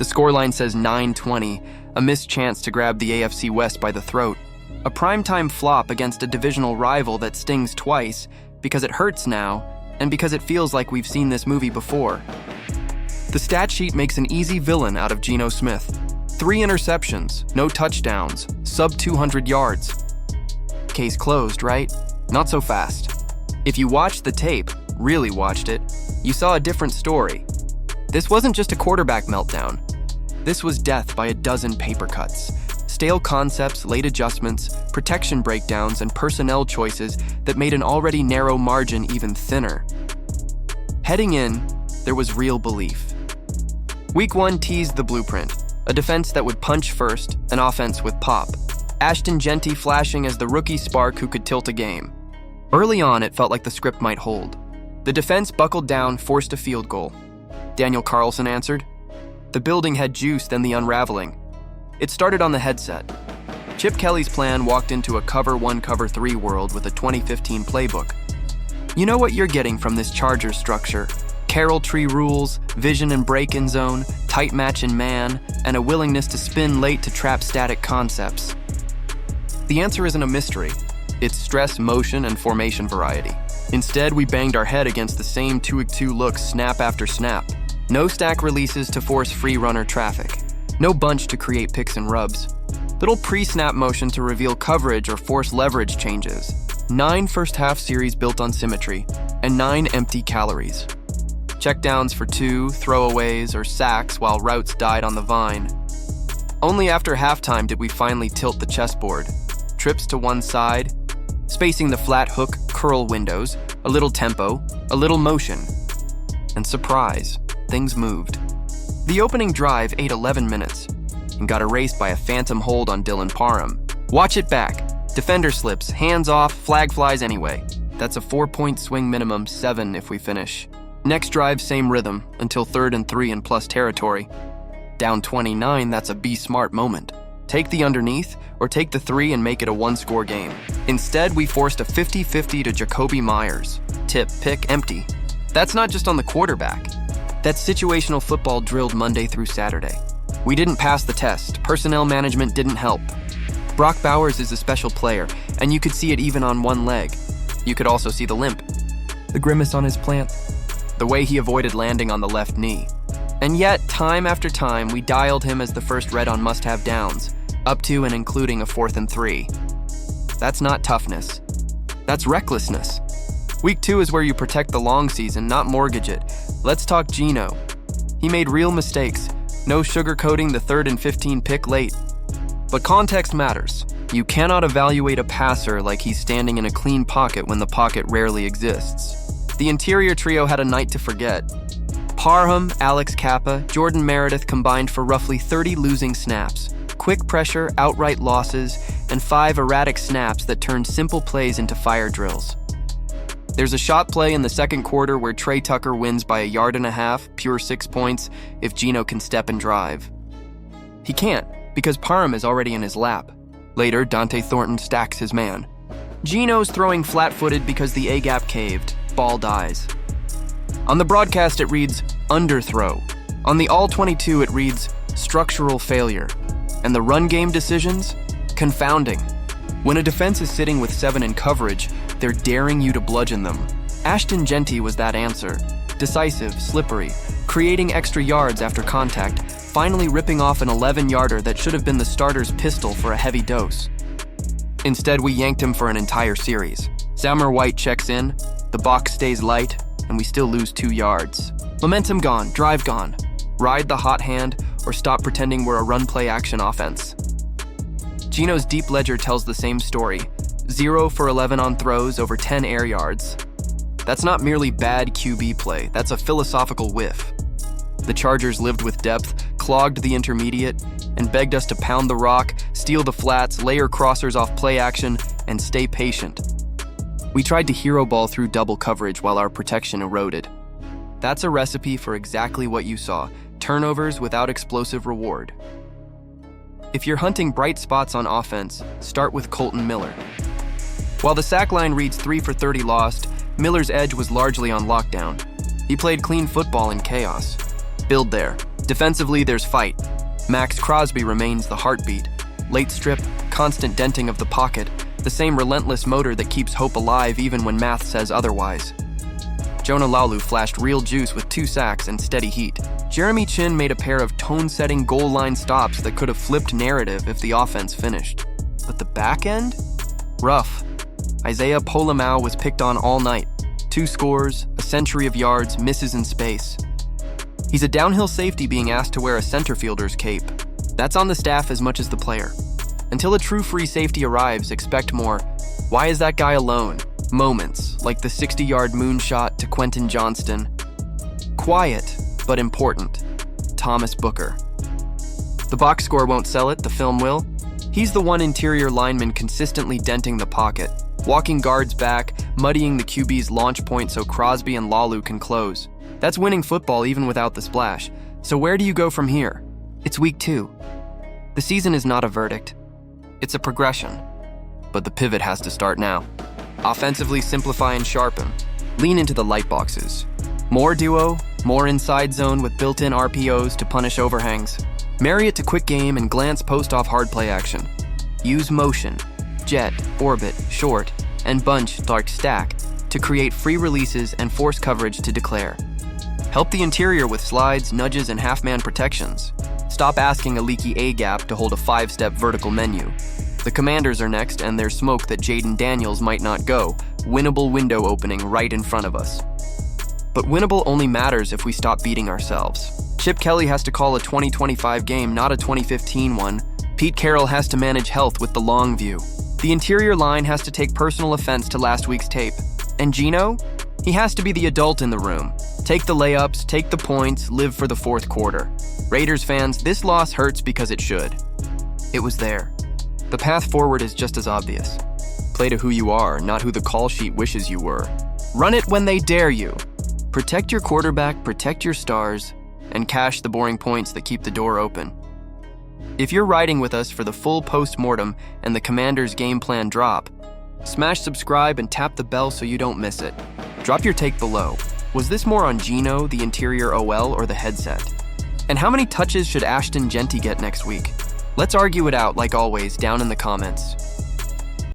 The scoreline says 9-20, a missed chance to grab the AFC West by the throat. A primetime flop against a divisional rival that stings twice because it hurts now and because it feels like we've seen this movie before. The stat sheet makes an easy villain out of Geno Smith. 3 interceptions, no touchdowns, sub 200 yards. Case closed, right? Not so fast. If you watched the tape, really watched it, you saw a different story. This wasn't just a quarterback meltdown. This was death by a dozen paper cuts. Stale concepts, late adjustments, protection breakdowns, and personnel choices that made an already narrow margin even thinner. Heading in, there was real belief. Week 1 teased the blueprint, a defense that would punch first, an offense with pop. Ashton Genty flashing as the rookie spark who could tilt a game. Early on, it felt like the script might hold. The defense buckled down, forced a field goal. Daniel Carlson answered. The building had juice, then the unraveling. It started on the headset. Chip Kelly's plan walked into a cover 1, cover 3 world with a 2015 playbook. You know what you're getting from this Chargers structure. Carroll tree rules, vision and break-in zone, tight match in man, and a willingness to spin late to trap static concepts. The answer isn't a mystery. It's stress, motion, and formation variety. Instead, we banged our head against the same 2-2 looks snap after snap. No stack releases to force free runner traffic. No bunch to create picks and rubs. Little pre-snap motion to reveal coverage or force leverage changes. 9 first-half series built on symmetry, and 9 empty calories. Checkdowns for 2, throwaways, or sacks while routes died on the vine. Only after halftime did we finally tilt the chessboard. Trips to one side, spacing the flat hook curl windows, a little tempo, a little motion. And surprise, things moved. The opening drive ate 11 minutes and got erased by a phantom hold on Dylan Parham. Watch it back. Defender slips, hands off, flag flies anyway. That's a 4-point swing minimum, 7 if we finish. Next drive, same rhythm, until 3rd and 3 in plus territory. Down 29, that's a be smart moment. Take the underneath, or take the 3 and make it a 1-score game. Instead, we forced a 50-50 to Jacoby Myers. Tip, pick, empty. That's not just on the quarterback. That's situational football drilled Monday through Saturday. We didn't pass the test. Personnel management didn't help. Brock Bowers is a special player, and you could see it even on one leg. You could also see the limp, the grimace on his plant, the way he avoided landing on the left knee. And yet, time after time, we dialed him as the first red on must-have downs, up to and including a 4th and 3. That's not toughness. That's recklessness. Week 2 is where you protect the long season, not mortgage it. Let's talk Geno. He made real mistakes. No sugarcoating the 3rd and 15 pick late. But context matters. You cannot evaluate a passer like he's standing in a clean pocket when the pocket rarely exists. The interior trio had a night to forget. Parham, Alex Kappa, Jordan Meredith combined for roughly 30 losing snaps, quick pressure, outright losses, and 5 erratic snaps that turned simple plays into fire drills. There's a shot play in the second quarter where Trey Tucker wins by 1.5 yards, pure 6 points, if Geno can step and drive. He can't, because Parham is already in his lap. Later, Dante Thornton stacks his man. Geno's throwing flat-footed because the A-gap caved. Ball dies. On the broadcast, it reads, underthrow. On the all-22, it reads, structural failure. And the run game decisions? Confounding. When a defense is sitting with 7 in coverage, they're daring you to bludgeon them. Ashton Genty was that answer. Decisive, slippery, creating extra yards after contact, finally ripping off an 11-yarder that should have been the starter's pistol for a heavy dose. Instead, we yanked him for an entire series. Zamir White checks in, the box stays light, and we still lose 2 yards. Momentum gone, drive gone. Ride the hot hand, or stop pretending we're a run-play-action offense. Geno's deep ledger tells the same story. 0 for 11 on throws, over 10 air yards. That's not merely bad QB play, that's a philosophical whiff. The Chargers lived with depth, clogged the intermediate, and begged us to pound the rock, steal the flats, layer crossers off play action, and stay patient. We tried to hero ball through double coverage while our protection eroded. That's a recipe for exactly what you saw, turnovers without explosive reward. If you're hunting bright spots on offense, start with Colton Miller. While the sack line reads 3 for 30 lost, Miller's edge was largely on lockdown. He played clean football in chaos. Build there. Defensively, there's fight. Max Crosby remains the heartbeat. Late strip, constant denting of the pocket, the same relentless motor that keeps hope alive even when math says otherwise. Jonah Laulu flashed real juice with 2 sacks and steady heat. Jeremy Chin made a pair of tone-setting goal line stops that could have flipped narrative if the offense finished. But the back end? Rough. Isaiah Polamau was picked on all night. 2 scores, a century of yards, misses in space. He's a downhill safety being asked to wear a center fielder's cape. That's on the staff as much as the player. Until a true free safety arrives, expect more. Why is that guy alone? Moments, like the 60-yard moonshot to Quentin Johnston. Quiet, but important. Thomas Booker. The box score won't sell it, the film will. He's the one interior lineman consistently denting the pocket, walking guards back, muddying the QB's launch point so Crosby and Laulu can close. That's winning football even without the splash. So where do you go from here? It's week 2. The season is not a verdict. It's a progression. But the pivot has to start now. Offensively, simplify and sharpen. Lean into the light boxes. More duo, more inside zone with built-in RPOs to punish overhangs. Marry it to quick game and glance post-off hard play action. Use motion, jet, orbit, short, and bunch dark stack to create free releases and force coverage to declare. Help the interior with slides, nudges, and half-man protections. Stop asking a leaky A-gap to hold a 5-step vertical menu. The Commanders are next, and there's smoke that Jaden Daniels might not go. Winnable window opening right in front of us. But winnable only matters if we stop beating ourselves. Chip Kelly has to call a 2025 game, not a 2015 one. Pete Carroll has to manage health with the long view. The interior line has to take personal offense to last week's tape. And Geno? He has to be the adult in the room. Take the layups, take the points, live for the fourth quarter. Raiders fans, this loss hurts because it should. It was there. The path forward is just as obvious. Play to who you are, not who the call sheet wishes you were. Run it when they dare you. Protect your quarterback, protect your stars, and cash the boring points that keep the door open. If you're riding with us for the full post-mortem and the Commanders' game plan drop, smash subscribe and tap the bell so you don't miss it. Drop your take below. Was this more on Geno, the interior OL, or the headset? And how many touches should Ashton Genty get next week? Let's argue it out, like always, down in the comments.